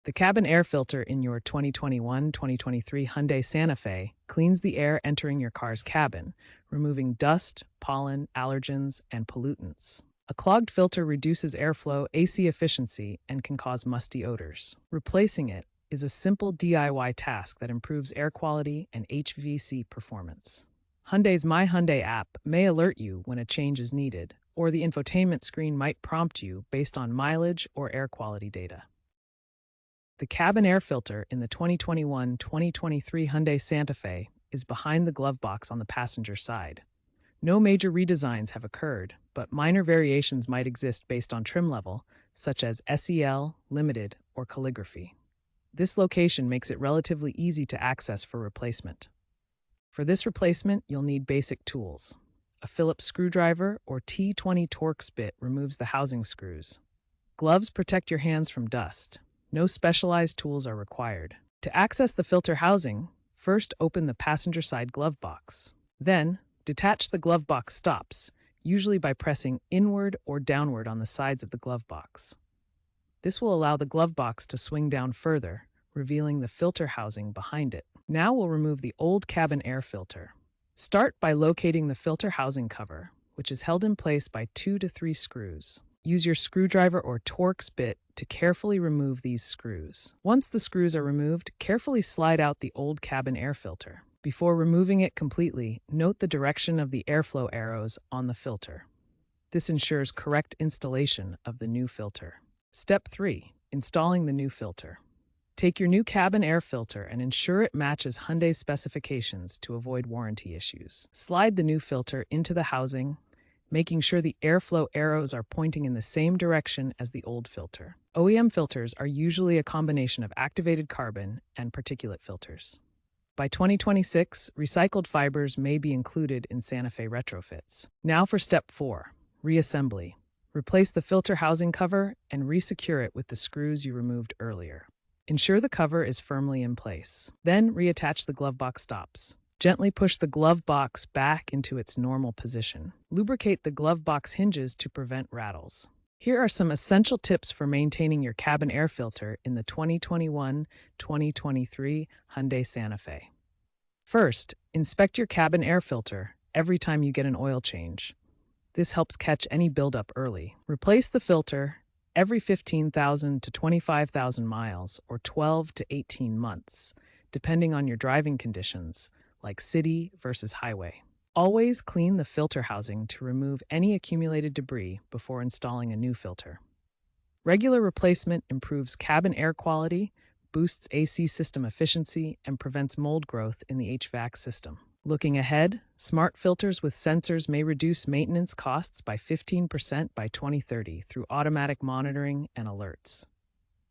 The cabin air filter in your 2021-2023 Hyundai Santa Fe cleans the air entering your car's cabin, removing dust, pollen, allergens, and pollutants. A clogged filter reduces airflow, AC efficiency, and can cause musty odors. Replacing it is a simple DIY task that improves air quality and HVAC performance. Hyundai's My Hyundai app may alert you when a change is needed, or the infotainment screen might prompt you based on mileage or air quality data. The cabin air filter in the 2021-2023 Hyundai Santa Fe is behind the glove box on the passenger side. No major redesigns have occurred, but minor variations might exist based on trim level, such as SEL, limited, or calligraphy. This location makes it relatively easy to access for replacement. For this replacement, you'll need basic tools. A Phillips screwdriver or T20 Torx bit removes the housing screws. Gloves protect your hands from dust. No specialized tools are required. To access the filter housing, first open the passenger side glove box. Then, detach the glove box stops, usually by pressing inward or downward on the sides of the glove box. This will allow the glove box to swing down further, revealing the filter housing behind it. Now we'll remove the old cabin air filter. Start by locating the filter housing cover, which is held in place by 2 to 3 screws. Use your screwdriver or Torx bit to carefully remove these screws. Once the screws are removed, carefully slide out the old cabin air filter. Before removing it completely, note the direction of the airflow arrows on the filter. This ensures correct installation of the new filter. Step 3. Installing the new filter. Take your new cabin air filter and ensure it matches Hyundai's specifications to avoid warranty issues. Slide the new filter into the housing, making sure the airflow arrows are pointing in the same direction as the old filter. OEM filters are usually a combination of activated carbon and particulate filters. By 2026, recycled fibers may be included in Santa Fe retrofits. Now for step 4, reassembly. Replace the filter housing cover and resecure it with the screws you removed earlier. Ensure the cover is firmly in place. Then reattach the glove box stops. Gently push the glove box back into its normal position. Lubricate the glove box hinges to prevent rattles. Here are some essential tips for maintaining your cabin air filter in the 2021-2023 Hyundai Santa Fe. First, inspect your cabin air filter every time you get an oil change. This helps catch any buildup early. Replace the filter every 15,000 to 25,000 miles or 12 to 18 months, depending on your driving conditions, like city versus highway. Always clean the filter housing to remove any accumulated debris before installing a new filter. Regular replacement improves cabin air quality, boosts AC system efficiency, and prevents mold growth in the HVAC system. Looking ahead, smart filters with sensors may reduce maintenance costs by 15% by 2030 through automatic monitoring and alerts.